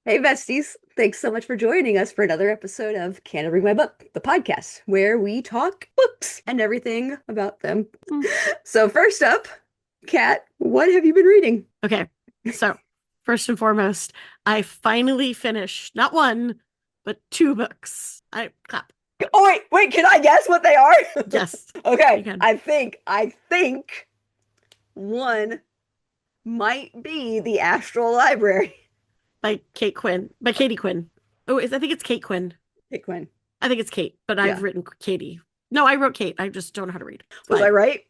Hey, besties. Thanks so much for joining us for another episode of Can I Bring My Book, the podcast, where we talk books and everything about them. Mm. So, first up, Kat, what have you been reading? Okay, so first and foremost, I finally finished not one, but two books. I clap. Oh, wait, can I guess what they are? Yes, you Okay, can. I think one might be the Astral Library. By Kate Quinn. By Katie Quinn. Oh, I think it's Kate Quinn. Hey, Quinn. I think it's Kate, but I've Yeah. written Katie. No, I wrote Kate. I just don't know how to read. Was I But right?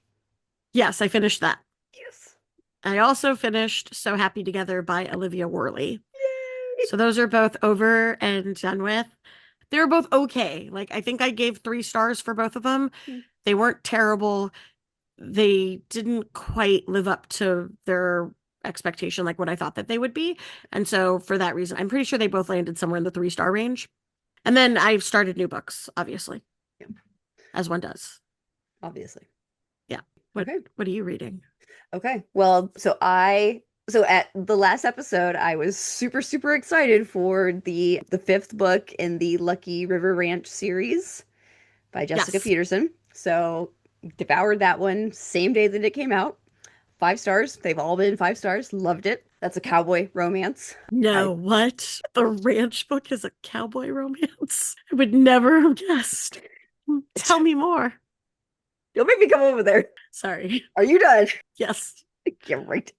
yes, I finished that. Yes. I also finished So Happy Together by Olivia Worley. Yay. So those are both over and done with. They were both okay. Like, I think I gave 3 stars for both of them. They weren't terrible. They didn't quite live up to their expectation, like what I thought that they would be. And so for that reason, I'm pretty sure they both landed somewhere in the 3-star range. And then I've started new books, obviously, Yeah, as one does. obviously. Yeah. What Okay. what are you reading? Okay. Well, so at the last episode, I was super excited for the fifth book in the Lucky River Ranch series by Jessica Yes. Peterson. So devoured that one same day that it came out. 5 stars. They've all been 5 stars. Loved it. That's a cowboy romance. No, I what? The ranch book is a cowboy romance? I would never have guessed. Tell me more. Don't make me come over there. Sorry. Are you done? Yes. Yeah, right.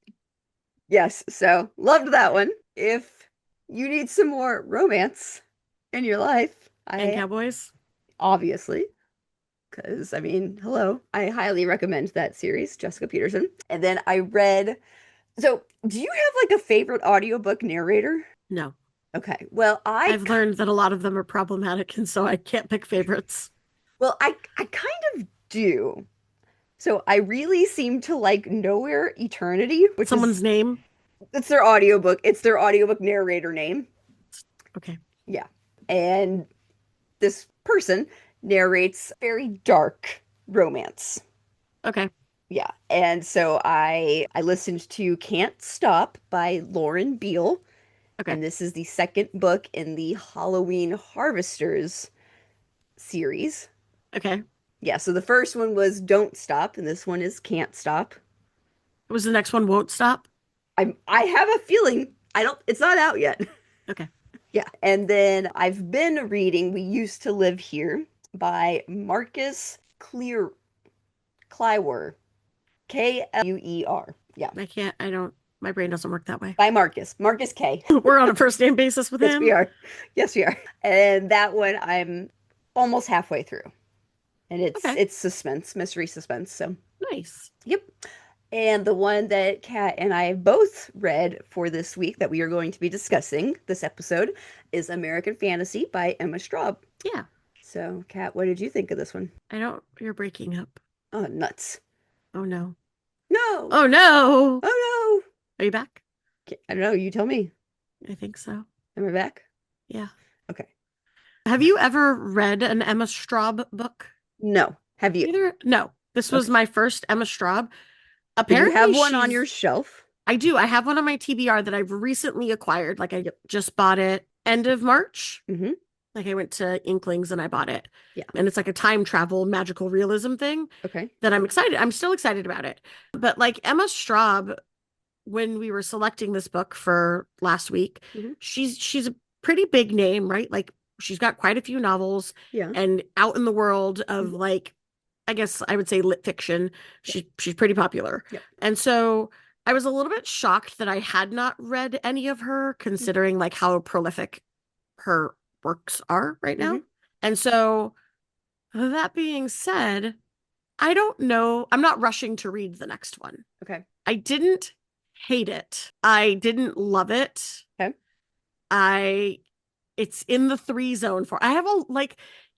Yes. So loved that one. If you need some more romance in your life, And I cowboys? obviously. Because, I mean, hello. I highly recommend that series, Jessica Peterson. And then I read. So, do you have like a favorite audiobook narrator? No. Okay. Well, I've learned that a lot of them are problematic, and so I can't pick favorites. I kind of do. So, I really seem to like Nowhere Eternity, which Someone's is name? it's their audiobook. It's their audiobook narrator name. Okay. Yeah. And this person narrates very dark romance. Okay. Yeah. And so I listened to Can't Stop by Lauren Biel, Okay. and this is the second book in the Halloween Harvesters series. Okay. Yeah, so the first one was Don't Stop, and this one is Can't Stop. Was the next one Won't Stop? I have a feeling I don't it's not out yet. Okay. Yeah. And then I've been reading We Used to Live Here by Marcus Kliewer. Kluer. Yeah. My brain doesn't work that way. By Marcus. Marcus K. We're on a first name basis with Yes, we him. are. Yes, we are. And that one I'm almost halfway through. And it's Okay. it's suspense, mystery suspense. So, Nice. yep. And the one that Kat and I both read for this week that we are going to be discussing this episode is American Fantasy by Emma Straub. Yeah. So, Kat, what did you think of this one? You're breaking up. Oh, nuts. Oh no. No. Oh no. Oh Are you back? no. I don't know. You tell me. I think so. Am I back? Yeah. Okay. Have you ever read an Emma Straub book? No. Have you? Either? No. This was Okay. my first Emma Straub. But you Apparently have one on she's your shelf. I do. I have one on my TBR that I've recently acquired. Like I Yep. just bought it end of March. Mm-hmm. Like I went to Inklings and I bought it. Yeah. And it's like a time travel magical realism thing Okay. that I'm excited. I'm still excited about it. But like Emma Straub, when we were selecting this book for last week, Mhm. she's a pretty big name, right? Like she's got quite a few novels Yeah. and out in the world of Mhm. like, I guess I would say lit fiction. She's pretty popular. Yep. And so I was a little bit shocked that I had not read any of her, considering like how prolific her works are right now. Mhm. And so that being said, I don't know. I'm not rushing to read the next one. Okay. I didn't hate it. I didn't love it. Okay. It's in the 3 zone for, I have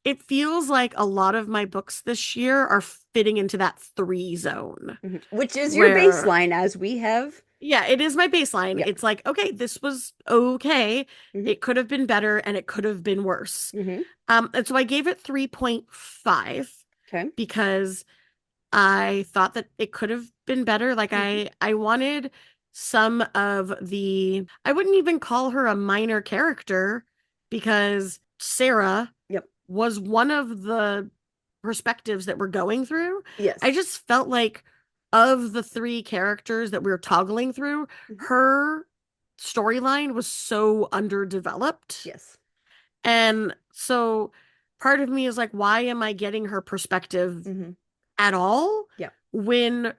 it feels like a lot of my books this year are fitting into that 3 zone. Mhm. Which is your baseline, as we have. Yeah, it is my baseline. Yeah. It's like, okay, this was okay. Mhm. It could have been better and it could have been worse. Mm-hmm. And so I gave it 3.5 Okay. because I thought that it could have been better. Like Mhm. I wanted some of I wouldn't even call her a minor character because Sarah Yep. was one of the perspectives that we're going through. Yes. I just felt like of the three characters that we were toggling through, Mhm. her storyline was so underdeveloped. Yes. And so part of me is like, why am I getting her perspective Hmm. at all Yeah. when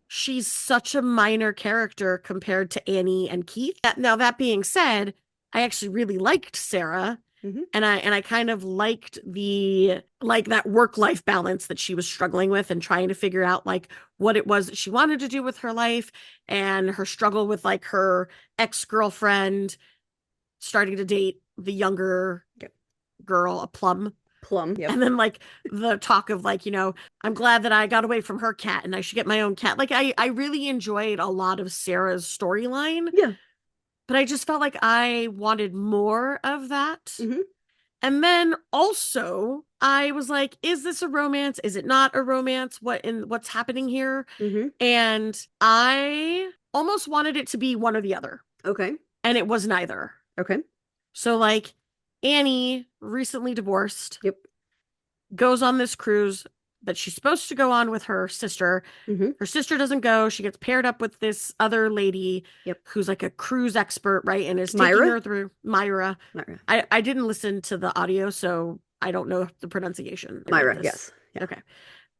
she's such a minor character compared to Annie and Keith? Now, that being said, I actually really liked Sarah. Hmm. And I kind of liked that work-life balance that she was struggling with and trying to figure out like what it was that she wanted to do with her life and her struggle with like her ex-girlfriend starting to date the younger Yep. girl, a Plum. Plum. Yep. And then like the talk of like, I'm glad that I got away from her cat and I should get my own cat. Like I really enjoyed a lot of Sarah's storyline, Yeah. but I just felt like I wanted more of that. Hmm. And then also I was like, is this a romance? Is it not a romance? What's happening here? Hmm. And I almost wanted it to be one or the other. Okay. And it was neither. Okay. So like Annie recently divorced, Yep. goes on this cruise that she's supposed to go on with her sister. Hmm. Her sister doesn't go. She gets paired up with this other lady Yep. who's like a cruise expert, right? And is taking Myra. her through Myra. Myra. I didn't listen to the audio, so I don't know the pronunciation of Myra. this. Yes. Yeah. Okay.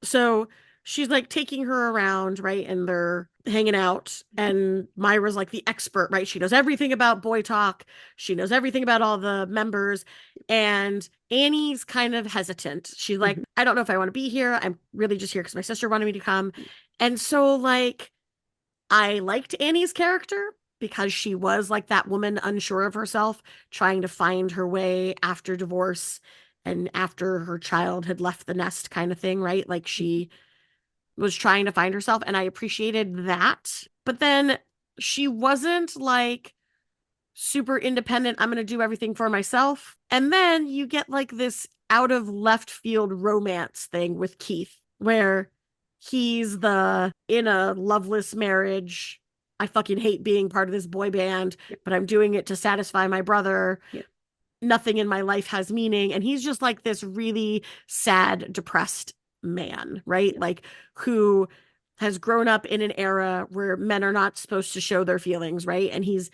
So she's like taking her around, right? And they're hanging out. And Myra's like the expert, right? She knows everything about boy talk. She knows everything about all the members. And Annie's kind of hesitant. She's like, Hmm. I don't know if I want to be here. I'm really just here because my sister wanted me to come. And so, like, I liked Annie's character because she was like that woman unsure of herself, trying to find her way after divorce and after her child had left the nest, kind of thing, right? Like she was trying to find herself, and I appreciated that. But then she wasn't like super independent. I'm going to do everything for myself. And then you get like this out of left field romance thing with Keith, where he's the in a loveless marriage. I fucking hate being part of this boy band, Yep. but I'm doing it to satisfy my brother. Yep. Nothing in my life has meaning. And he's just like this really sad, depressed man, right? Yep. Like who has grown up in an era where men are not supposed to show their feelings, right? And he's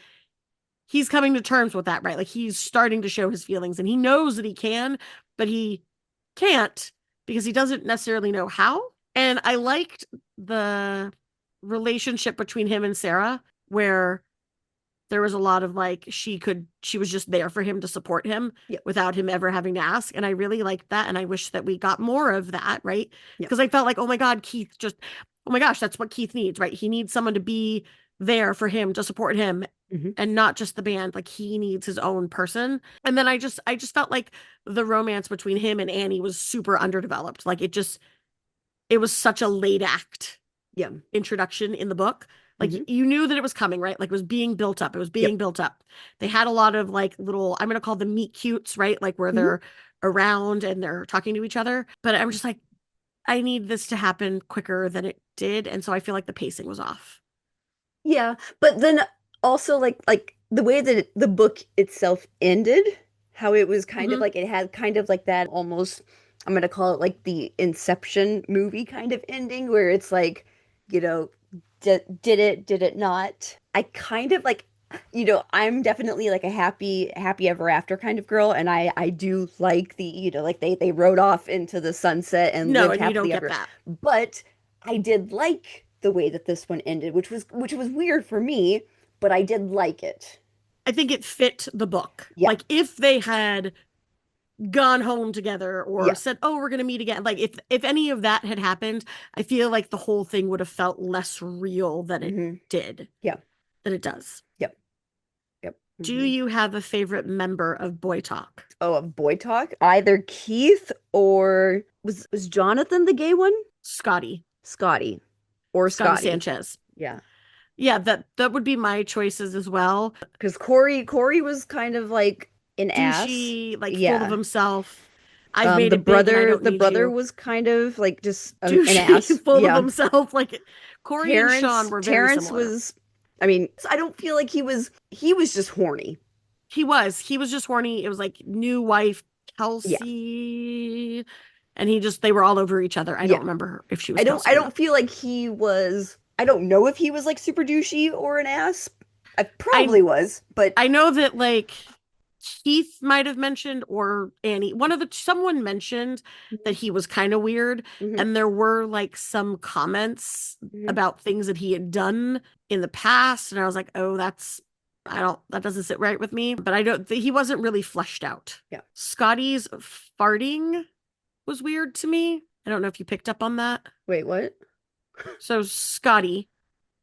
coming to terms with that, right? Like he's starting to show his feelings and he knows that he can, but he can't because he doesn't necessarily know how. And I liked the relationship between him and Sarah, where there was a lot of like she was just there for him to support him Yep. without him ever having to ask. And I really liked that. And I wish that we got more of that, right? Yep. Because I felt like, oh my God, oh my gosh, that's what Keith needs, right? He needs someone to be there for him to support him Hmm. and not just the band. Like he needs his own person. And then I just felt like the romance between him and Annie was super underdeveloped. Like it was such a late act Yeah. introduction in the book. Like Hmm. you knew that it was coming, right? Like it was being built up. It was being Yep. built up. They had a lot of like little, I'm going to call them meet cutes, right? Like where Hmm. they're around and they're talking to each other. But I'm just like, I need this to happen quicker than it did. And so I feel like the pacing was off. Yeah, but then also like the way that the book itself ended, how it was kind of Mm-hmm. like it had kind of like that almost I'm gonna call it like the Inception movie kind of ending where it's like, you know, did it not? I kind of like, I'm definitely like a happy ever after kind of girl, and I do like the, like they rode off into the sunset and No, lived and you don't happily get ever. that. But I did like the way that this one ended, which was weird for me, but I did like it. I think it fit the book. Yeah. Like if they had gone home together or Yeah. said, "Oh, we're going to meet again." Like if any of that had happened, I feel like the whole thing would have felt less real than it Hmm. did, Yeah. than it does. Yep. Yep. Do Hmm. you have a favorite member of Boy Talk? Oh, of Boy Talk? Either Keith or was Jonathan the gay one? Scotty. Scotty. Or Scotty Scotty. Sanchez. Yeah. Yeah, that would be my choices as well. Because Corey was kind of like an ass. Douchey, like full of Yeah. himself. I've made The it big and I brother don't the need brother you. was kind of like just an Douchey, ass. full of Yeah. himself. Like Corey and Sean were very Terrence similar. was I mean, I don't feel like he was just horny. He was just horny. It was like new wife Yeah. Kelsey, and they were all over each other. I don't Yeah. remember if she was I Kelsey or don't not. feel like he was, I don't know if he was like super douchey or an ass. I I probably was, but I know that like Keith might have mentioned, or Annie, someone mentioned that he was kind of weird, hmm and there were like some comments hmm about things that he had done in the past, and I was like, oh, that doesn't sit right with me. But I don't, he wasn't really fleshed out. yeah. Scotty's farting was weird to me. I don't know if you picked up on that. Wait, what? So Scotty,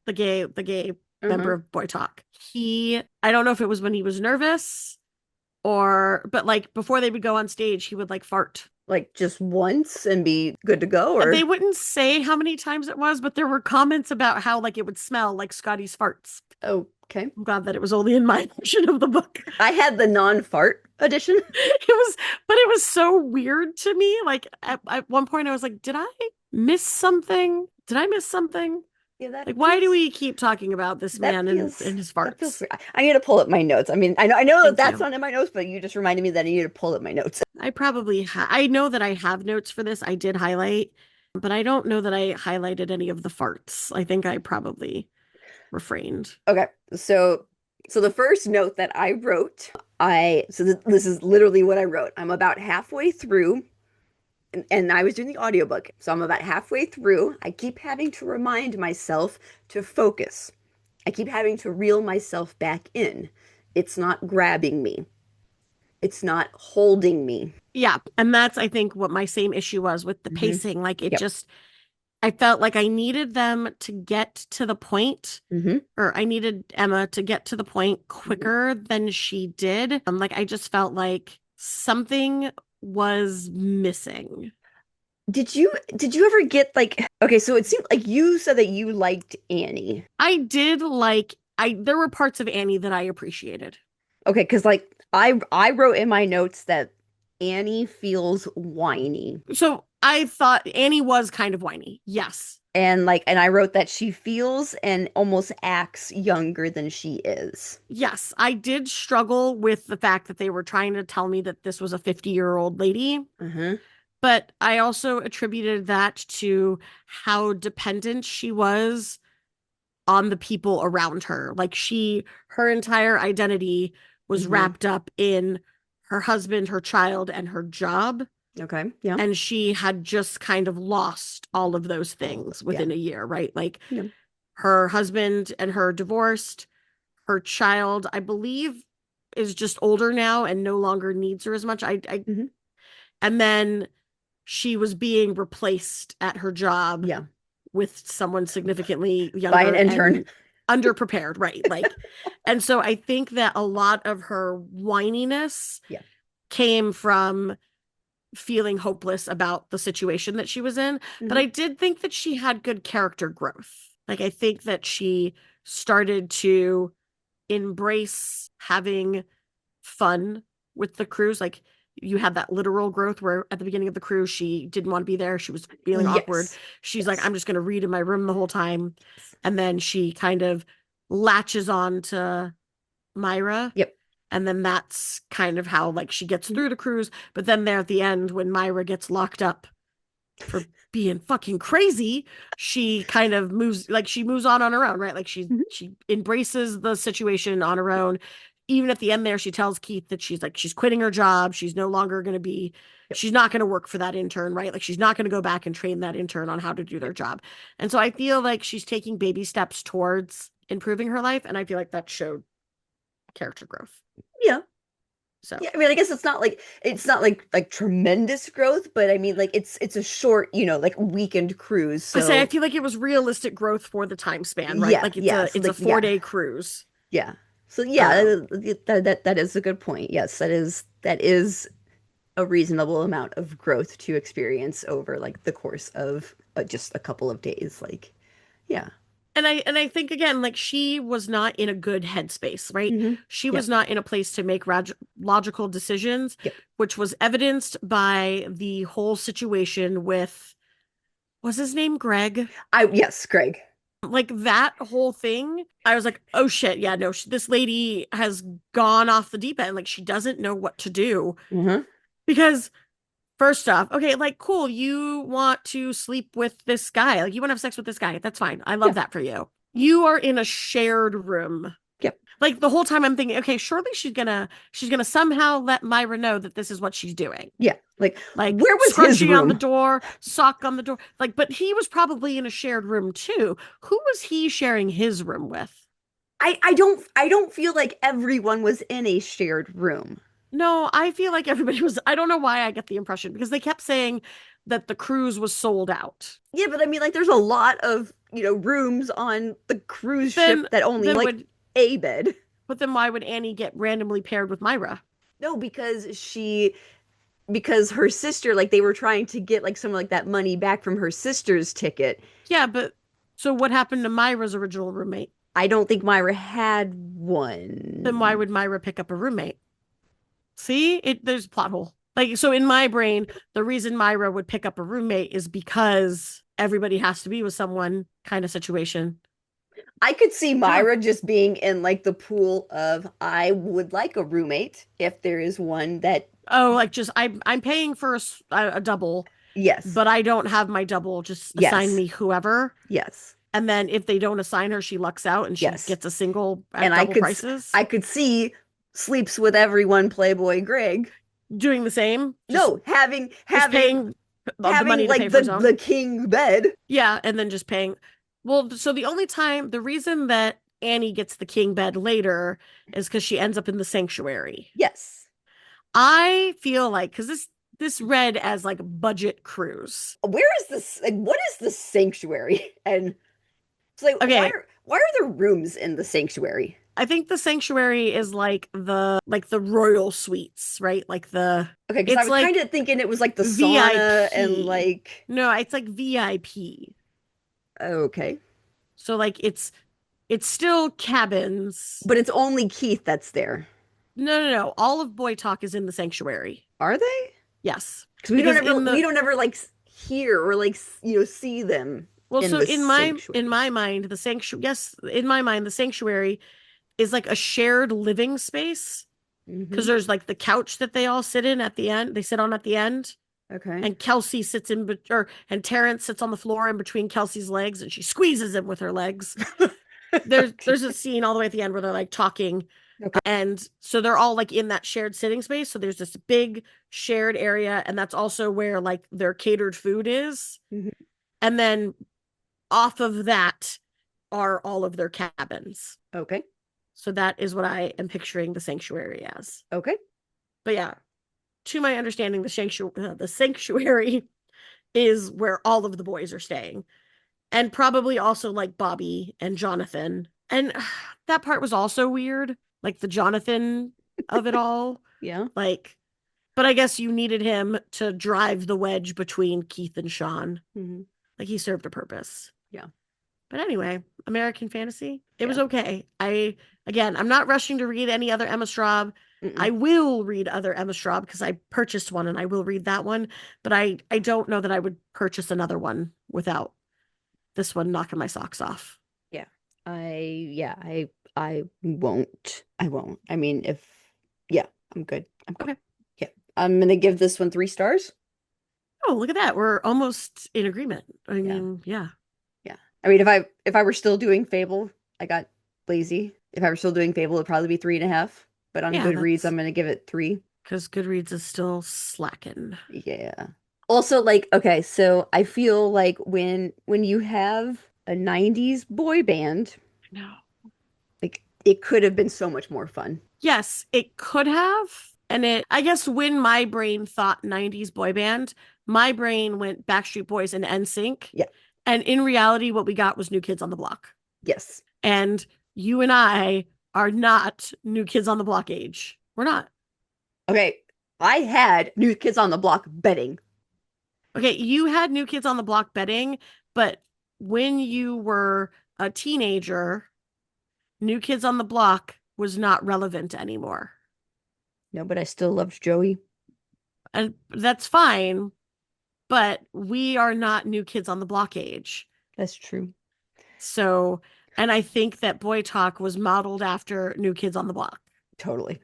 the gay member Uh-huh. of Boy Talk, I don't know if it was when he was nervous but like before they would go on stage, he would like fart. Like just once and be good to go, They or wouldn't say how many times it was, but there were comments about how like it would smell like Scotty's farts. okay. I'm glad that it was only in my version of the book. I had the non-fart edition. It was so weird to me. Like at one point I was like, did I miss something? Did I miss something? Yeah, Like, why do we keep talking about this man and his that feels farts? weird. I need to pull up my notes. I mean, I know that Thank that's you. not in my notes, but you just reminded me that I need to pull up my notes. I know that I have notes for this. I did highlight, but I don't know that I highlighted any of the farts. I think I probably refrained. Okay, so the first note that I wrote, this is literally what I wrote. I'm about halfway through, and I was doing the audiobook, so I'm about halfway through. I keep having to remind myself to focus. I keep having to reel myself back in. It's not grabbing me. It's not holding me. Yeah, and that's I think what my same issue was with the hmm pacing. Like it Yep. just I felt like I needed them to get to the point, hmm or I needed Emma to get to the point hmm quicker than she did. Like I just felt like something was missing. Did you ever get like okay, so it seemed like you said that you liked Annie. I did like I there were parts of Annie that I appreciated. Okay, because like I wrote in my notes that Annie feels whiny. So I thought Annie was kind of whiny. Yes. And I wrote that she feels and almost acts younger than she is. Yes, I did struggle with the fact that they were trying to tell me that this was a 50-year-old lady, Uh-huh. but I also attributed that to how dependent she was on the people around her. Like her entire identity was hmm wrapped up in her husband, her child, and her job. Okay. Yeah. And she had just kind of lost all of those things Yeah. within a year, right? Like Yeah. her husband and her divorced, her child, I believe, is just older now and no longer needs her as much. hmm And then she was being replaced at her job Yeah. with someone significantly By an younger intern. and underprepared, right? Like, and so I think that a lot of her whininess Yeah. came from feeling hopeless about the situation that she was in. But hmm I did think that she had good character growth. Like, I think that she started to embrace having fun with the cruise. Like, you had that literal growth where at the beginning of the cruise, she didn't want to be there. She was feeling awkward. Yes. She's like, Yes. I'm just going to read in my room the whole time. And then she kind of latches on to Myra, Yep. and then that's kind of how like she gets Mhm. through the cruise. But then there at the end, when Myra gets locked up for being fucking crazy, she kind of moves on her own, right? Like Mhm. she embraces the situation on her own. Even at the end there, she tells Keith that she's quitting her job. She's no longer going to be, Yep. she's not going to work for that intern, right? Like she's not going to go back and train that intern on how to do their Yep. job. And so I feel like she's taking baby steps towards improving her life. And I feel like that showed character growth. Yeah. So Yeah, I mean, I guess it's not like tremendous growth, but I mean, like it's a short, like weekend cruise. I So feel like it was realistic growth for the time span, right? yeah, Like it's yeah. a So it's a like 4 day cruise. yeah. So yeah, Um, that is a good point. Yes, that is a reasonable amount of growth to experience over like the course of just a couple of days. Like, yeah. and I think again, like she was not in a good headspace, right? hmm She was Yep. not in a place to make logical decisions, Yep. which was evidenced by the whole situation with was his name Greg? Yes, Greg. Like that whole thing, I was like, oh shit, yeah, no, this lady has gone off the deep end. Like she doesn't know what to do Mm-hmm. because first off, okay, like cool, you want to sleep with this guy, like you want to have sex with this guy. That's fine. I love Yeah. that for you. You are in a shared room. Yep. Like the whole time I'm thinking, okay, surely she's gonna somehow let Myra know that this is what she's doing. Yeah. Like, Like where was his scrunchie on the room? door, sock on the door. Like, but he was probably in a shared room too. Who was he sharing his room with? I don't feel like everyone was in a shared room. No, I feel like everybody was. I don't know why I get the impression because they kept saying that the cruise was sold out. Yeah, but I mean, like, there's a lot of, rooms on the cruise ship Then, that only then like would, a bed. but then why would Annie get randomly paired with Myra? No, because her sister, like, they were trying to get like some like that money back from her sister's ticket. Yeah, but so what happened to Myra's original roommate? I don't think Myra had Then why one. would Myra pick up a roommate? See, there's a plot hole. Like, so in my brain, the reason Myra would pick up a roommate is because everybody has to be with someone kind of situation. I could see I don't know. Myra just being in like the pool of I would like a roommate if there is one that Oh, like just I'm paying for a double, yes, but I don't have my double. Just assign yes, me whoever. yes, And then if they don't assign her, she lucks out and she yes. gets a single And at double prices. I could see sleeps with everyone Playboy Greg. Doing the same, No, having just having paying the having money to pay like for the his own. the king bed. Yeah, and then just paying. Well, so the reason that Annie gets the king bed later is because she ends up in the sanctuary. Yes. I feel like because this read as like budget cruise. Where is this? Like, what is the sanctuary? And it's like, Okay, why are there rooms in the sanctuary? I think the sanctuary is like the royal suites, right? Like Okay, because I it's was kind like of thinking it was like the sauna and VIP. like No, it's like VIP. okay, So like it's still cabins. but it's only Keith that's there. No, no, no. All of Boy Talk is in the sanctuary. Are they? Yes. Because Because in we the don't ever like hear or like see them well, in so the in sanctuary. my mind, the sanctuary yes, in my mind, the sanctuary is like a shared living space. Because Hmm. there's like the couch that they all sit in at the end. They sit on at the end. Okay. And Kelsey sits or and Terrence sits on the floor in between Kelsey's legs and she squeezes him with her legs. There's a Okay. scene all the way at the end where they're like talking Okay. and so they're all like in that shared sitting space. So there's this big shared area and that's also where like their catered food is. Hmm. And then off of that are all of their cabins. Okay. So that is what I am picturing the sanctuary as. Okay. But yeah, to my understanding, the sanctuary is where all of the boys are staying, and probably also like Bobby and Jonathan. And that part was also weird, like the Jonathan of it all. Yeah. Like, but I guess you needed him to drive the wedge between Keith and Sean. Hmm. Like he served a purpose. Yeah. But anyway, American Fantasy. It was Yeah. okay. I'm not rushing to read any other Emma Straub. I Mm-mm. will read other Emma Straub because I purchased one and I will read that one. But I don't know that I would purchase another one without this one knocking my socks off. Yeah. I won't. I won't. I mean, if yeah, I'm good. I'm good. Okay. Yeah. I'm gonna give this one 3 stars. Oh, look at that. We're almost in agreement. I Yeah. mean, yeah. Yeah. I mean, if I were still doing Fable, I got lazy. If I were still doing Fable, it'd probably be 3.5. But on Yeah, Goodreads, I'm that's gonna give it 3. because Goodreads is still slacking. Yeah. Also, like, okay, so I feel like when you have a 90s boy band, No. like it could have been so much more fun. Yes, it could have. And I guess when my brain thought 90s boy band, my brain went Backstreet Boys and NSYNC. Yeah. And in reality, what we got was New Kids on the Block. Yes. And you and I are not New Kids on the Block age. We're not. Okay, I had New Kids on the Block betting. Okay, you had New Kids on the Block betting, but when you were a teenager, New Kids on the Block was not relevant anymore. No, but I still loved Joey. And that's fine, but we are not New Kids on the Block age. That's true. So, and I think that Boy Talk was modeled after New Kids on the Block. Totally.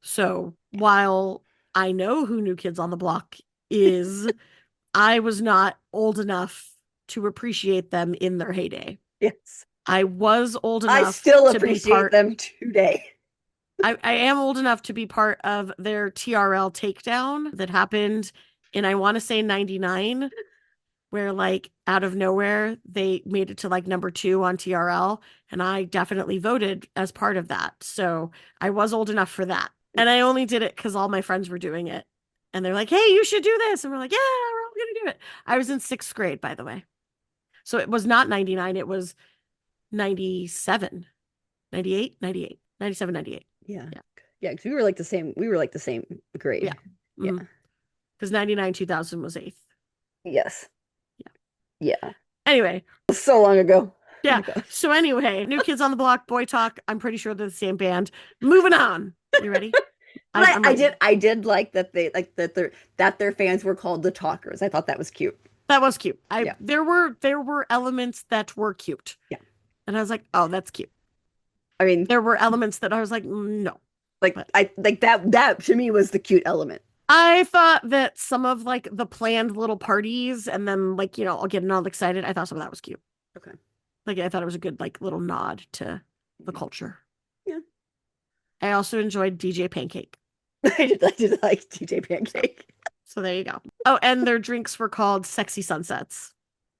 So while I know who New Kids on the Block is, I was not old enough to appreciate them in their heyday. Yes. I was old I enough still to be appreciate part, them today. I am old enough to be part of their TRL takedown that happened in, I want to say 99, where like out of nowhere they made it to like number 2 on TRL. And I definitely voted as part of that. So I was old enough for that. And I only did it because all my friends were doing it. And they're like, hey, you should do this. And we're like, yeah, we're all going to do it. I was in 6th grade, by the way. So it was not 99, it was 97, 98, 98, 97, 98. Yeah. Yeah. Yeah, because we were like the same grade. Yeah. Yeah. Mm-hmm. Because 99, 2000 was 8th. Yes. Yeah. Yeah. Anyway. So long ago. Oh Yeah. my gosh. So anyway, New Kids on the Block, Boy Talk. I'm pretty sure they're the same band. Moving on. You ready? But I'm ready. I did like that they like that their fans were called the Talkers. I thought that was cute. That was cute. Yeah. There were elements that were cute. Yeah. And I was like, oh, that's cute. I mean, There were elements that I was like, no. like But I like that to me was the cute element. I thought that some of like the planned little parties and then like, I'll get all excited. I thought some of that was cute. Okay. Like I thought it was a good like little nod to the culture. Yeah. I also enjoyed DJ Pancake. I did like DJ Pancake. So there you go. Oh, and their drinks were called Sexy Sunsets.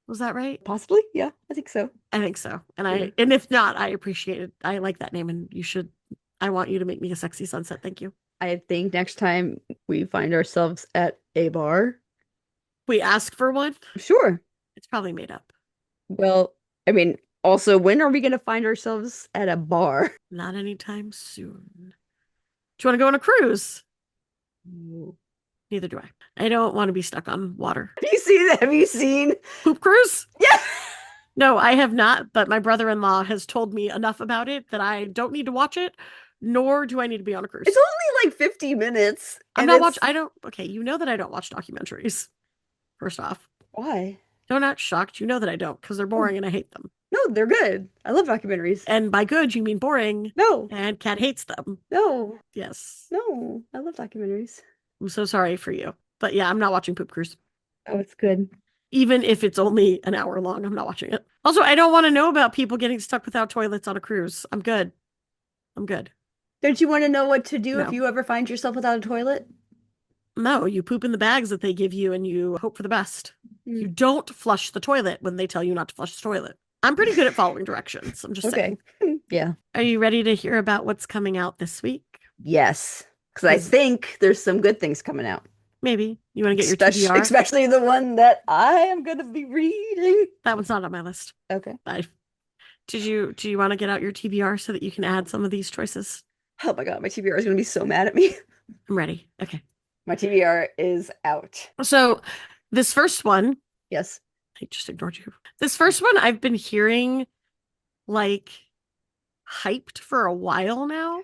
Was that right? Possibly. Yeah, I think so. I think so. And Yeah. and if not, I appreciate it. I like that name and I want you to make me a sexy sunset. Thank you. I think next time we find ourselves at a bar. We ask for one. Sure. It's probably made up. Well, I mean, also, when are we going to find ourselves at a bar? Not anytime soon. Do you want to go on a cruise? Neither do I. I don't want to be stuck on water. Have you seen that? Have you seen? Poop cruise? Yeah. No, I have not, but my brother-in-law has told me enough about it that I don't need to watch it, nor do I need to be on a cruise. It's only like 50 minutes. I'm not watching. Okay, you know that I don't watch documentaries. First off. Why? No, not shocked. You know that I don't, because they're boring and I hate them. No, they're good. I love documentaries. And by good, you mean boring. No. And Kat hates them. No. Yes. No. I love documentaries. I'm so sorry for you. But yeah, I'm not watching Poop Cruise. Oh, it's good. Even if it's only an hour long, I'm not watching it. Also, I don't want to know about people getting stuck without toilets on a cruise. I'm good. I'm good. Don't you want to know what to do if No. you ever find yourself without a toilet? No, you poop in the bags that they give you and you hope for the best. You don't flush the toilet when they tell you not to flush the toilet. I'm pretty good at following directions. I'm just saying. Yeah. Are you ready to hear about what's coming out this week? Yes. Because I think there's some good things coming out. Maybe. You want to get your TBR? Especially the one that I am going to be reading. That one's not on my list. Okay. Do you want to get out your TBR so that you can add some of these choices? Oh my God, my TBR is going to be so mad at me. I'm ready. Okay. My TBR is out. So this first one. Yes. I just ignored you. This first one I've been hearing like hyped for a while now.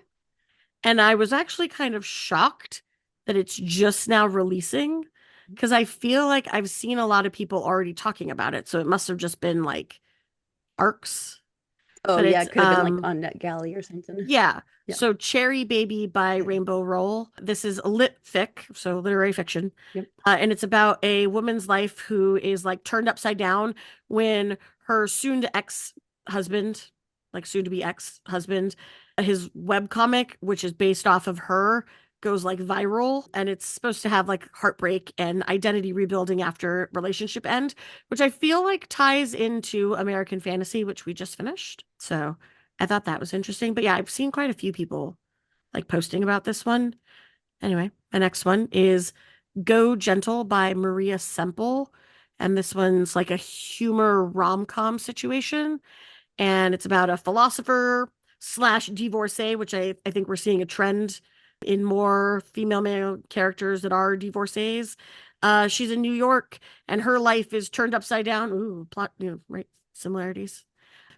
And I was actually kind of shocked that it's just now releasing because I feel like I've seen a lot of people already talking about it. So it must have just been like arcs. Oh, but yeah, it could have been like on NetGalley or something. Yeah. So Cherry Baby by Rainbow Roll. This is a lit fic, so literary fiction. Yep. And it's about a woman's life who is like turned upside down when her soon-to-be ex-husband, his webcomic, which is based off of her, goes like viral, and it's supposed to have like heartbreak and identity rebuilding after relationship end, which I feel like ties into American Fantasy, which we just finished. So I thought that was interesting. But yeah, I've seen quite a few people like posting about this one. Anyway, my next one is Go Gentle by Maria Semple. And this one's like a humor rom-com situation. And it's about a philosopher / divorcee, which I think we're seeing a trend in more female male characters that are divorcees. She's in New York and her life is turned upside down. Ooh, plot, right? Similarities.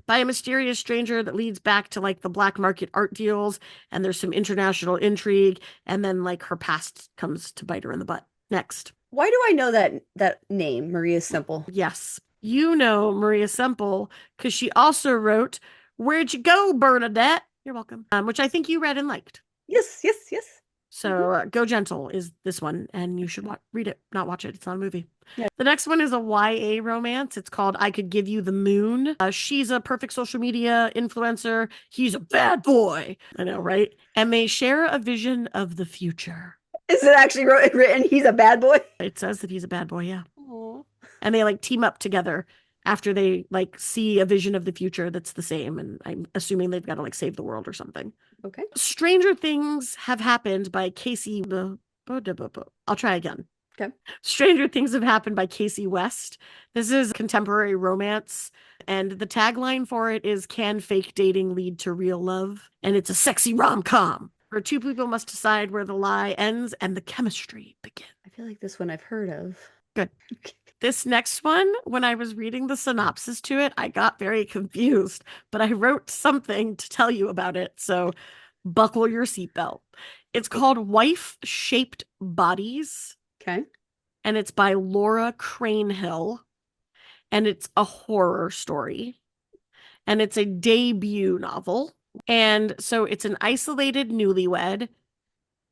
By a mysterious stranger that leads back to like the black market art deals. And there's some international intrigue. And then like her past comes to bite her in the butt. Next. Why do I know that name, Maria Semple? Yes. You know Maria Semple because she also wrote "Where'd You Go, Bernadette?" You're welcome. Which I think you read and liked. Yes, yes, yes. So Go Gentle is this one, and you should read it, not watch it. It's not a movie. Yeah. The next one is a YA romance. It's called I Could Give You the Moon. She's a perfect social media influencer. He's a bad boy. I know, right? And they share a vision of the future. Is it actually written he's a bad boy? It says that he's a bad boy, yeah. Aww. And they like team up together after they like see a vision of the future that's the same. And I'm assuming they've got to like save the world or something. Okay. Stranger Things Have Happened by Casey. I'll try again. Okay. Stranger Things Have Happened by Casey West. This is contemporary romance, and the tagline for it is "Can fake dating lead to real love?" And it's a sexy rom-com where two people must decide where the lie ends and the chemistry begins. I feel like this one I've heard of. Good. This next one, when I was reading the synopsis to it, I got very confused, but I wrote something to tell you about it, so buckle your seatbelt. It's called Wife-Shaped Bodies. Okay. And it's by Laura Cranehill. And it's a horror story. And it's a debut novel. And so it's an isolated newlywed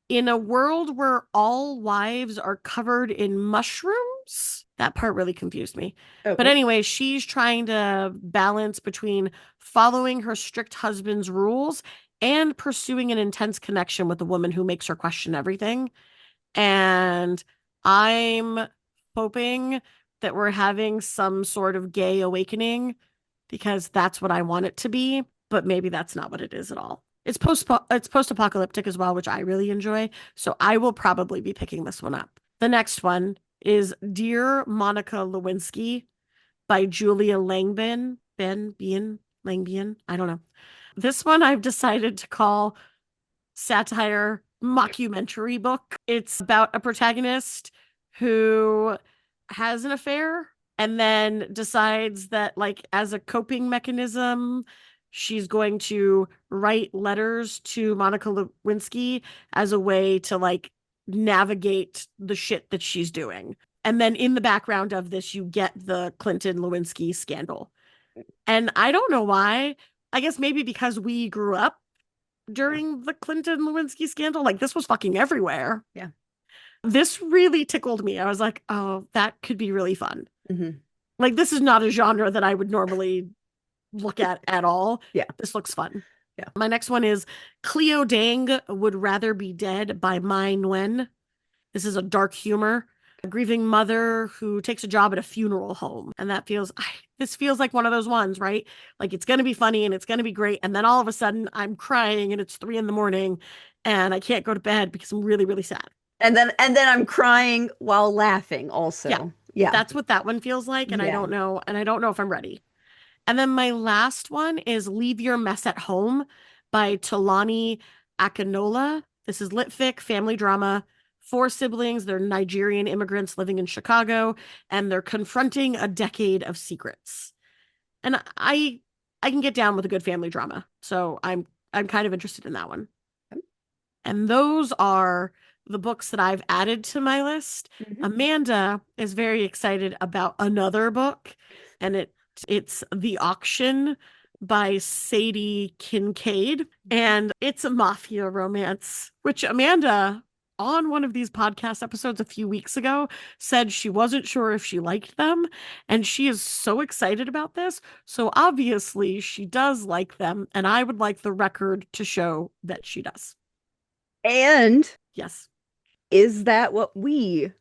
in a world where all wives are covered in mushrooms. That part really confused me. Okay. But anyway, she's trying to balance between following her strict husband's rules and pursuing an intense connection with a woman who makes her question everything. And I'm hoping that we're having some sort of gay awakening because that's what I want it to be, but maybe that's not what it is at all. It's post-apocalyptic as well, which I really enjoy, so I will probably be picking this one up. The next one is Dear Monica Lewinsky by Julia Langbian. Langbian? I don't know. This one I've decided to call satire mockumentary book. It's about a protagonist who has an affair and then decides that, like, as a coping mechanism, she's going to write letters to Monica Lewinsky as a way to like navigate the shit that she's doing. And then in the background of this, you get the Clinton Lewinsky scandal. And I don't know why. I guess maybe because we grew up during the Clinton Lewinsky scandal. Like, this was fucking everywhere. Yeah. This really tickled me. I was like, oh, that could be really fun. Mm-hmm. Like, this is not a genre that I would normally look at all. Yeah. This looks fun. Yeah. My next one is Cleo Dang Would Rather Be Dead by Mai Nguyen. This is a dark humor. A grieving mother who takes a job at a funeral home. And this feels like one of those ones, right? Like, it's going to be funny and it's going to be great. And then all of a sudden I'm crying and it's 3 a.m. and I can't go to bed because I'm really, really sad. And then I'm crying while laughing also. Yeah. Yeah. That's what that one feels like. And I don't know if I'm ready. And then my last one is Leave Your Mess at Home by Tolani Akinola. This is lit fic, family drama. 4 siblings, they're Nigerian immigrants living in Chicago, and they're confronting a decade of secrets. And I can get down with a good family drama. So I'm kind of interested in that one. And those are the books that I've added to my list. Mm-hmm. Amanda is very excited about another book, and it's The Auction by Sadie Kincaid, and it's a mafia romance, which Amanda, on one of these podcast episodes a few weeks ago, said she wasn't sure if she liked them, and she is so excited about this. So obviously she does like them, and I would like the record to show that she does. And yes, is that what we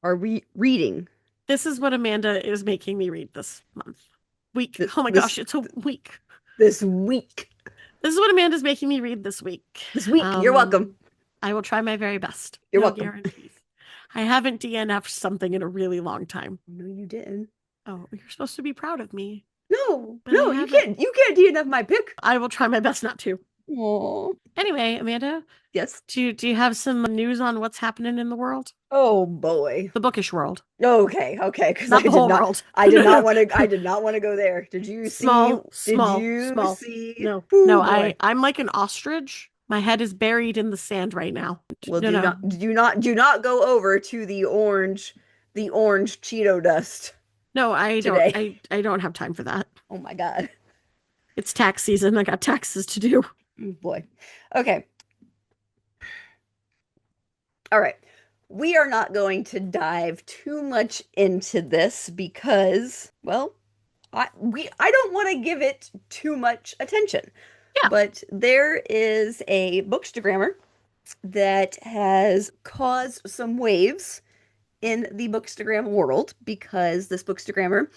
are reading? This is what Amanda is making me read this week. Oh my gosh, it's a week. This week. This is what Amanda's making me read this week. This week. You're welcome. I will try my very best. You're welcome. Guarantees. I haven't DNF'd something in a really long time. No, you didn't. Oh, you're supposed to be proud of me. No, you can't. You can't DNF my pick. I will try my best not to. Aww. Anyway, Amanda. Yes. Do you have some news on what's happening in the world? Oh boy. The bookish world. Okay. Because not the whole world. I did not want to. I did not want to go there. Did you see? Small. See? No. Ooh, no. Boy. I'm like an ostrich. My head is buried in the sand right now. Well, do not go over to the orange Cheeto dust. No, today. I don't have time for that. Oh my God. It's tax season. I got taxes to do. Boy. Okay. All right. We are not going to dive too much into this because, well, I don't want to give it too much attention. Yeah. But there is a bookstagrammer that has caused some waves in the bookstagram world because this bookstagrammer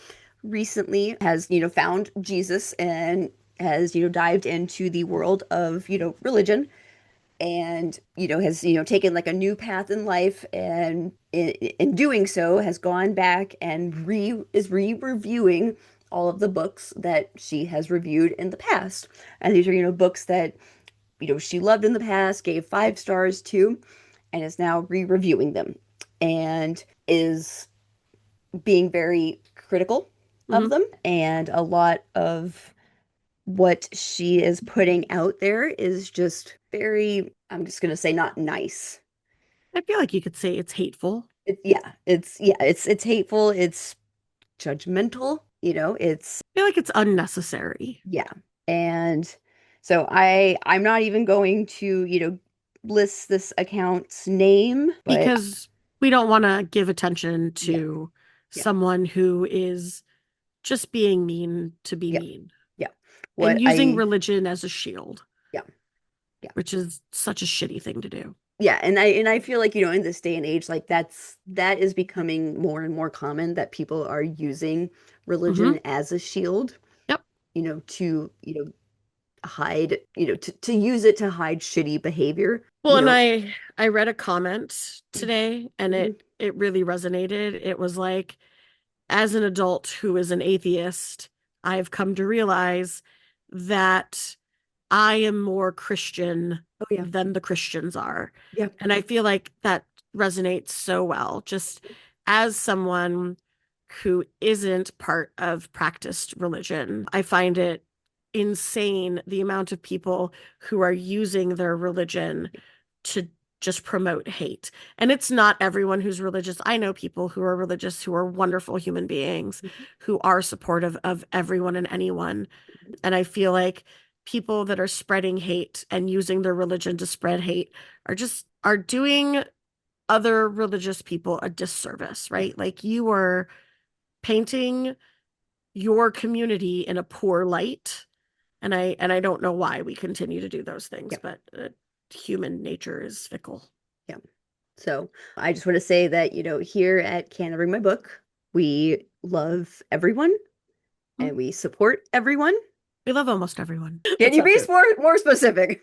recently has, found Jesus and has, dived into the world of, religion and, has, taken like a new path in life and in doing so has gone back and is re-reviewing all of the books that she has reviewed in the past. And these are, books that, she loved in the past, gave 5 stars to, and is now re-reviewing them and is being very critical of Hmm. them. And a lot of what she is putting out there is just very, I'm just going to say, not nice. I feel like you could say it's hateful. It's hateful, it's judgmental, it's I feel like it's unnecessary yeah. And so I'm not even going to, list this account's name, but because we don't want to give attention yeah, to yeah, someone who is just being mean to be yeah, mean yeah. and What using I religion as a shield, yeah, yeah. which is such a shitty thing to do. Yeah, and I feel like, in this day and age, like that is becoming more and more common that people are using Hmm. religion as a shield, Yep. to, hide, to use it to hide shitty behavior, Well, and I read a comment today and Mhm. it really resonated. It was like, as an adult who is an atheist, I've come to realize that I am more Christian Oh yeah. than the Christians are. Yeah. And I feel like that resonates so well. Just as someone who isn't part of practiced religion, I find it insane the amount of people who are using their religion to just promote hate. And it's not everyone who's religious. I know people who are religious who are wonderful human beings Mhm. who are supportive of everyone and anyone. And I feel like people that are spreading hate and using their religion to spread hate are doing other religious people a disservice, Yeah. right? Like you are painting your community in a poor light. And I don't know why we continue to do those things, Yeah. but human nature is fickle. Yeah. So I just want to say that, here at Canada Bring My Book, we love everyone Hmm? and we support everyone. We love almost everyone. Can That's you not be true. more specific?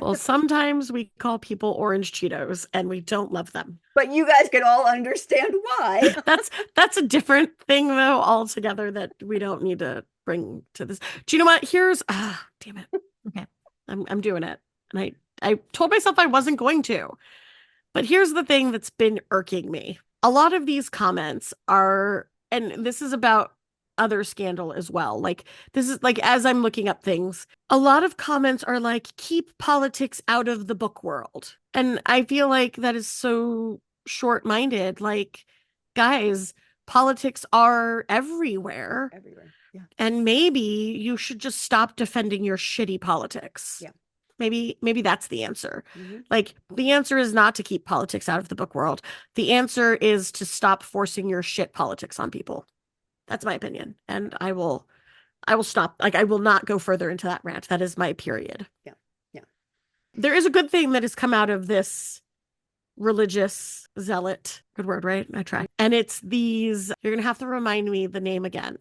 Well, sometimes we call people orange Cheetos and we don't love them. But you guys can all understand why. That's a different thing though altogether that we don't need to bring to this. Do you know what? Here's damn it. Okay. I'm doing it. And I told myself I wasn't going to. But here's the thing that's been irking me. A lot of these comments are, and this is about other scandal as well. Like, this is like, as I'm looking up things, a lot of comments are like, keep politics out of the book world. And I feel like that is so short minded. Like, guys, politics are everywhere. Everywhere. Yeah. And maybe you should just stop defending your shitty politics. Yeah. Maybe that's the answer. Hmm. Like the answer is not to keep politics out of the book world. The answer is to stop forcing your shit politics on people. That's my opinion. And I will stop. Like I will not go further into that rant. That is my period. Yeah. Yeah. There is a good thing that has come out of this religious zealot. Good word, right? I try. And it's these, you're going to have to remind me the name again.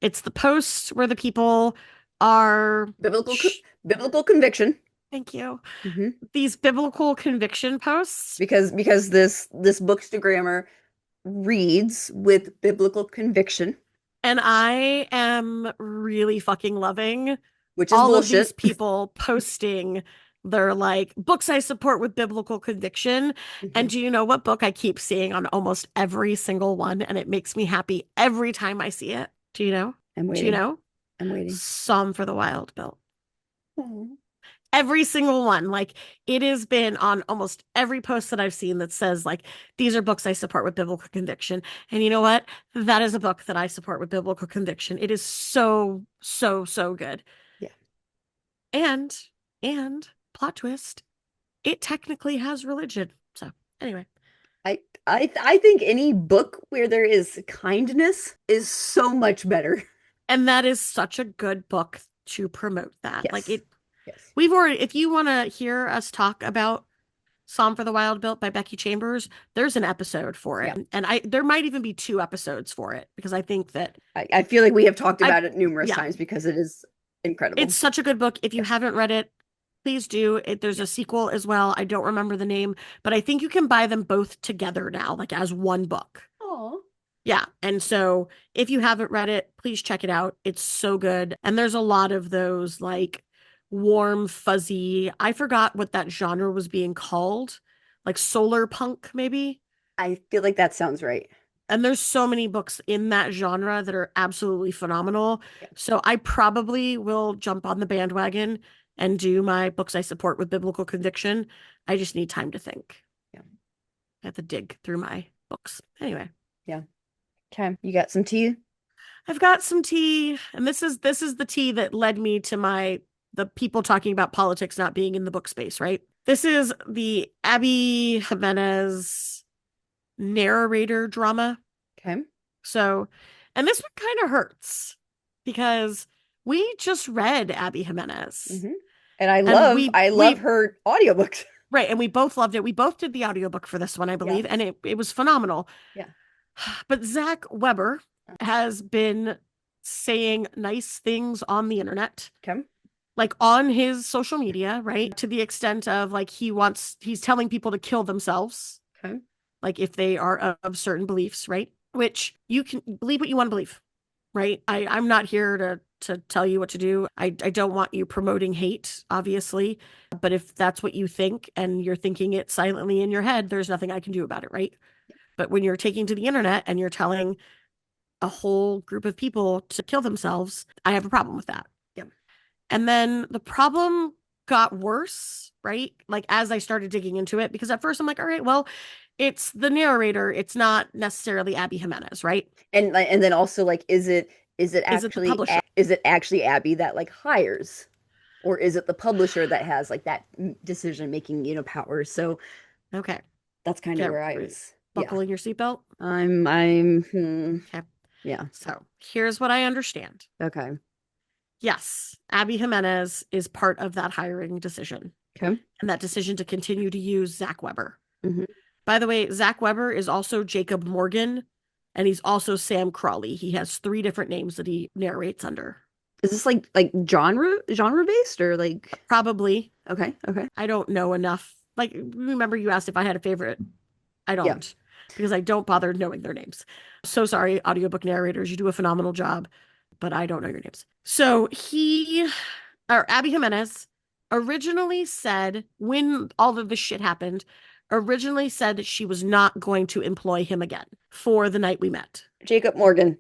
It's the posts where the people are Biblical biblical conviction. thank you. Hmm. These biblical conviction posts. Because this bookstagrammer reads with biblical conviction, And I am really fucking loving which is all of these bullshit. people posting their like books I support with biblical conviction. And Hmm. do you know what book I keep seeing on almost every single one? And it makes me happy every time I see it. Do you know? I'm Do you waiting. know? I'm waiting. Psalm for the Wild, Bill. Oh. Every single one. Like it has been on almost every post that I've seen that says like these are books I support with biblical conviction. And you know what? That is a book that I support with biblical conviction. It is so, so, so good. Yeah. And and plot twist, it technically has religion. So anyway. I think any book where there is kindness is so much better. And that is such a good book to promote that. Like Yes. it, Yes. we've already, if you want to hear us talk about Psalm for the Wild Built by Becky Chambers, there's an episode for Yeah. it. And there might even be two episodes for it because I think that I feel like we have talked I, about it numerous yeah, times because it is it's incredible. such a good book. If you Yes. haven't read it, please do. There's Yeah. a sequel as well. I don't remember the name, but I think you can buy them both together now, like as one book. Oh. Yeah. And so if you haven't read it, please check it out. It's so good. And there's a lot of those like warm, fuzzy, I forgot what that genre was being called, like solar punk, maybe. I feel like that sounds right. And there's so many books in that genre that are absolutely phenomenal. Yeah. So I probably will jump on the bandwagon and do my books I support with biblical conviction. I just need time to think. Yeah. I have to dig through my books. Anyway. Yeah. Okay. You got some tea? I've got some tea, and this is the tea that led me to the people talking about politics not being in the book space, right? This is the Abby Jimenez narrator drama. Okay. So, and this one kind of hurts because we just read Abby Jimenez. Hmm. And I And love her audiobooks. right, and we both loved it. We both did the audiobook for this one, I believe, Yes. and it was phenomenal. Yeah. But Zach Weber has been saying nice things on the internet, Okay. like on his social media, right? To the extent of like he's telling people to kill themselves, Okay. like if they are of certain beliefs, right? Which you can believe what you want to believe, right? I'm not here to tell you what to do. I don't want you promoting hate, obviously. But if that's what you think and you're thinking it silently in your head, there's nothing I can do about it, right? But when you're taking to the internet and you're telling a whole group of people to kill themselves, I have a problem with that. Yeah. And then the problem got worse, right? Like as I started digging into it, because at first I'm like, all right, well, it's the narrator. It's not necessarily Abby Jimenez, right? And then also like Is it the publisher? is it actually Abby that like hires, or is it the publisher that has like that decision making, power? So Okay. that's kind of Okay. where I was. Yeah. Buckling your seatbelt. Okay. Yeah. So here's what I understand. Okay. Yes, Abby Jimenez is part of that hiring decision Okay. and that decision to continue to use Zach Weber. Hmm. By the way, Zach Weber is also Jacob Morgan, and he's also Sam Crawley. He has three different names that he narrates under. Is this like genre based or like Probably. okay, okay. I don't know enough. Like, remember you asked if I had a favorite? I Yeah. don't, because I don't bother knowing their names. So sorry, audiobook narrators. You do a phenomenal job, but I don't know your names. So Abby Jimenez originally said, when all of this shit happened, originally said that she was not going to employ him again for the night we met. Jacob Morgan.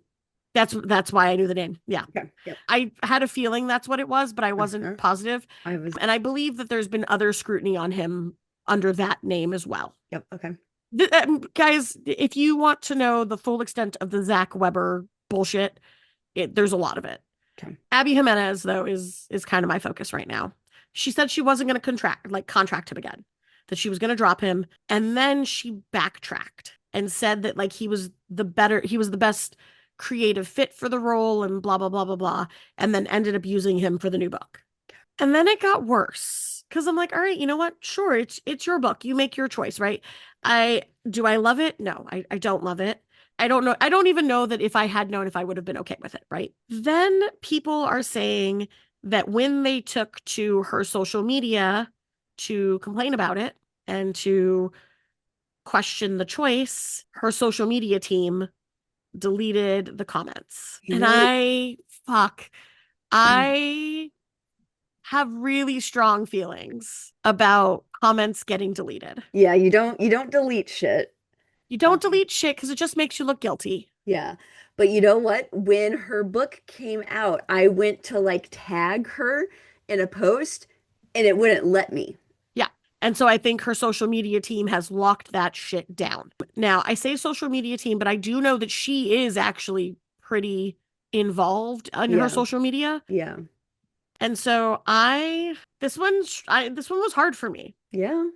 That's why I knew the name. Yeah. Okay. Yep. I had a feeling that's what it was, but I wasn't positive. And I believe that there's been other scrutiny on him under that name as well. Yep. Okay. Guys, if you want to know the full extent of the Zach Weber bullshit, there's a lot of it. Okay. Abby Jimenez, though, is kind of my focus right now. She said she wasn't going to contract him again, that she was going to drop him. And then she backtracked and said that like he was the best creative fit for the role and blah, blah, blah, blah, blah. And then ended up using him for the new book. And then it got worse because I'm like, all right, you know what? Sure, it's your book. You make your choice, right? Do I love it? No, I don't love it. I don't know. I don't even know that if I had known if I would have been okay with it, right? Then people are saying that when they took to her social media to complain about it and to question the choice, her social media team deleted the comments. And I have really strong feelings about comments getting deleted. Yeah, you don't delete shit. You don't delete shit because it just makes you look guilty. Yeah. But you know what? When her book came out, I went to like tag her in a post And it wouldn't let me. Yeah. And so I think her social media team has locked that shit down. Now, I say social media team, but I do know that she is actually pretty involved in her Yeah. social media. Yeah. And so this one was hard for me Yeah.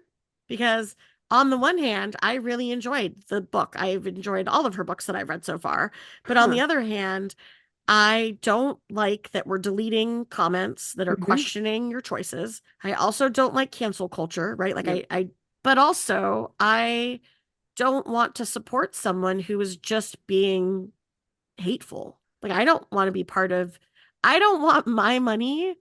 because on the one hand, I really enjoyed the book. I've enjoyed all of her books that I've read so far. But on Huh. the other hand, I don't like that we're deleting comments that are Hmm. questioning your choices. I also don't like cancel culture, right? Like Yep. but also I don't want to support someone who is just being hateful. Like I don't want my money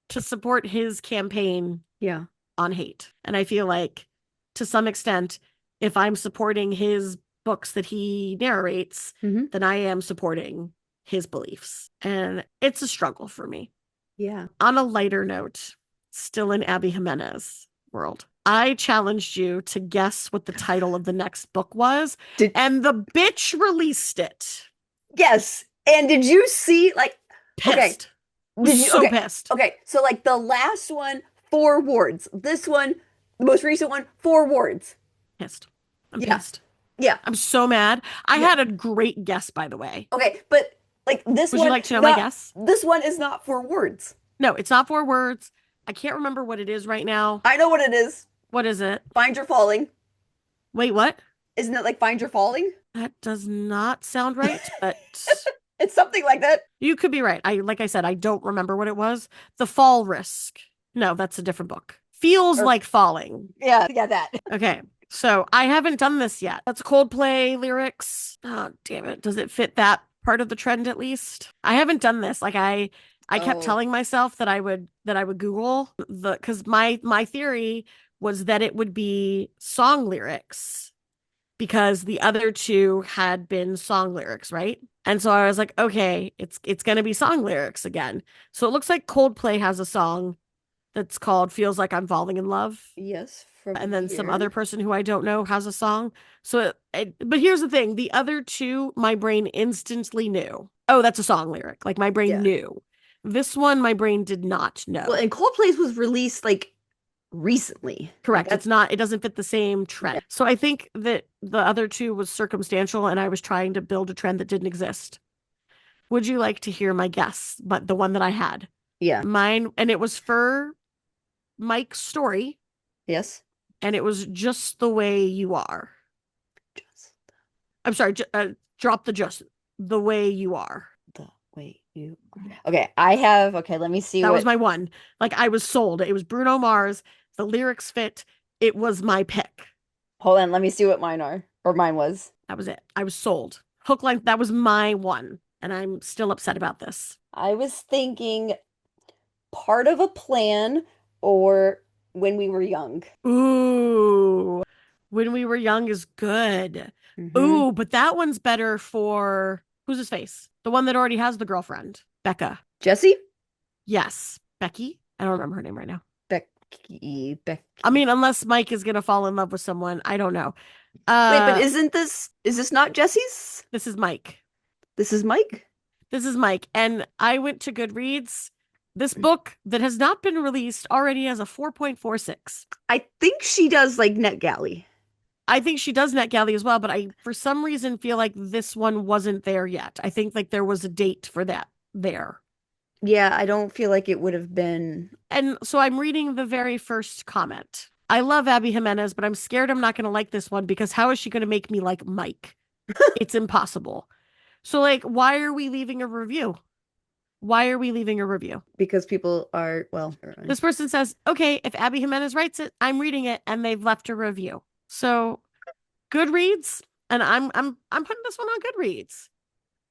to support his campaign Yeah. on hate. And I feel like to some extent, if I'm supporting his books that he narrates, Hmm. then I am supporting his beliefs. And it's a struggle for me. Yeah. On a lighter note, still in Abby Jimenez world, I challenged you to guess what the title of the next book was, Did and the bitch released it. yes. And did you see like okay, Pissed. Was did you so okay. pissed. Okay. So like the last one, 4 words. This one, the most recent one, 4 words. Pissed. I'm Yeah. pissed. Yeah. I'm so mad. I Yeah. had a great guess, by the way. Okay, but like Would you like to know my not guess? this one is not 4 words. No, it's not 4 words. I can't remember what it is right now. I know what it is. What is it? Find your falling. Wait, what? Isn't it like find your falling? That does not sound right, but It's something like that. you could be right. Like I said, I don't remember what it was. The Fall Risk. No, that's a different book. Feels Or like falling. yeah, that. Okay. So I haven't done this yet. That's Coldplay lyrics. Oh, damn it. Does it fit that part of the trend at least? I haven't done this. Like I kept Oh, telling myself that I would Google because my theory was that it would be song lyrics because the other two had been song lyrics, right? And so I was like, okay, it's gonna be song lyrics again. So it looks like Coldplay has a song that's called Feels Like I'm Falling in Love. yes, from And then some here. other person who I don't know has a song. So, but here's the thing: the other two, my brain instantly knew. Oh, that's a song lyric. Like my brain Yeah. knew. This one, my brain did not Well, know. and Coldplay's was released like recently. Like Correct. that's It's not. It doesn't fit the same yeah. trend. So I think that the other two was circumstantial, and I was trying to build a trend that didn't exist. Would you like to hear my guess? But the one that I had, Yeah. mine, and it was for Mike's story, Yes. and it was just the way you are. Just I'm sorry, drop the way you are. the way you Okay, I have okay, let me see That was what my one. Like I was sold. It was Bruno Mars. The lyrics fit. It was my pick. hold on, let me see what mine are. Or mine was. That was it. I was sold. Hook line. That was my one. And I'm still upset about this. I was thinking part of a plan or when we were young. Ooh. When we were young is good. Hmm. Ooh, but that one's better for who's his face? The one that already has the girlfriend. Becca. Jesse? Yes. Becky? I don't remember her name right now. Becky. I mean, unless Mike is gonna fall in love with someone, I don't know. Wait, but is this not Jesse's? This is Mike. This is Mike? This is Mike, and I went to Goodreads. This book that has not been released already has a 4.46. I think she does like NetGalley. I think she does NetGalley as well, but I for some reason feel like this one wasn't there yet. I think like there was a date for that there. Yeah, I don't feel like it would have been. And so I'm reading the very first comment. I love Abby Jimenez, but I'm scared I'm not going to like this one because how is she going to make me like Mike? It's impossible. So, like, why are we leaving a review? Why are we leaving a review? Because people are, well, This person says, okay, if Abby Jimenez writes it, I'm reading it, and they've left a review. So, Goodreads, and I'm putting this one on Goodreads.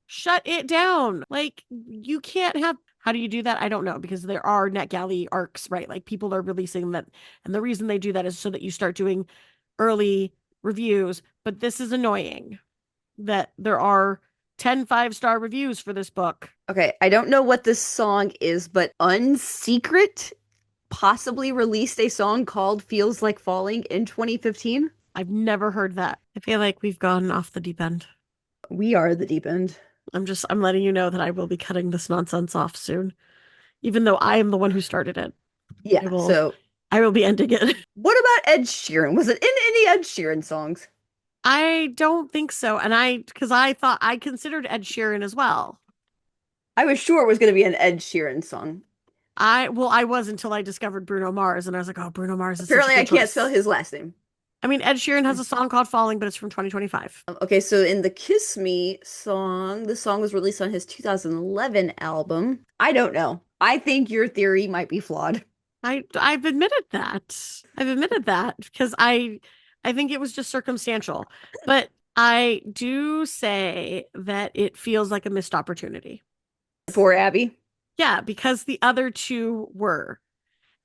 Shut it down. Like, you can't have. How do you do that? I don't know because there are NetGalley arcs, right? Like people are releasing that, and the reason they do that is so that you start doing early reviews. But this is annoying that there are 10 5-star reviews for this book. Okay, I don't know what this song is, but Unsecret possibly released a song called Feels Like Falling in 2015. I've never heard that. I feel like we've gone off the deep end. We are the deep end. I'm letting you know that I will be cutting this nonsense off soon, even though I am the one who started it. I Yeah. will So I will be ending it. what about Ed Sheeran? Was it in any Ed Sheeran songs? I don't think so. And because I thought I considered Ed Sheeran as well. I was sure it was going to be an Ed Sheeran song. I was until I discovered Bruno Mars, and I was like, oh, Bruno Mars is such a Apparently, I good can't spell choice. his last name. I mean, Ed Sheeran has a song called Falling, but it's from 2025. Okay, so in the Kiss Me song, the song was released on his 2011 album. I don't know. I think your theory might be flawed. I've admitted that. I've admitted that because I think it was just circumstantial. But I do say that it feels like a missed opportunity. For Abby. Yeah, because the other two were.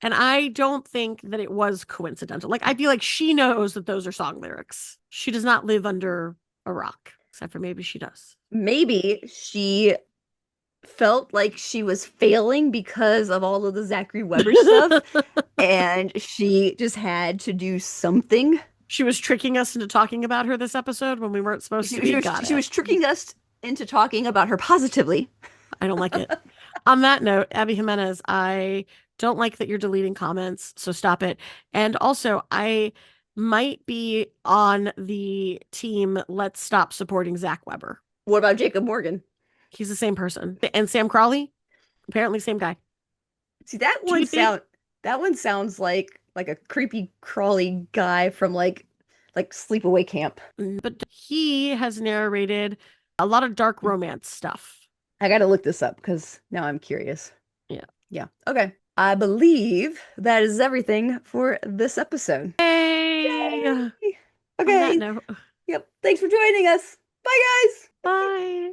And I don't think that it was coincidental. Like, I feel like she knows that those are song lyrics. She does not live under a rock, except for maybe she does. Maybe she felt like she was failing because of all of the Zachary Weber stuff, and she just had to do something. She was tricking us into talking about her this episode when we weren't supposed to She, she be. was Got she it. was tricking us into talking about her positively. I don't like it. On that note, Abby Jimenez, I don't like that you're deleting comments, so stop it. And also, I might be on the team Let's Stop Supporting Zach Weber. What about Jacob Morgan? He's the same person. And Sam Crawley, apparently same guy. See, that Do you one think? sounds like a creepy crawly guy from like sleepaway camp. But he has narrated a lot of dark romance stuff. I gotta look this up because now I'm curious. Yeah. Yeah. Okay. I believe that is everything for this episode. Hey, Yay! on that Okay. note, Yep. Thanks for joining us. Bye, guys. bye.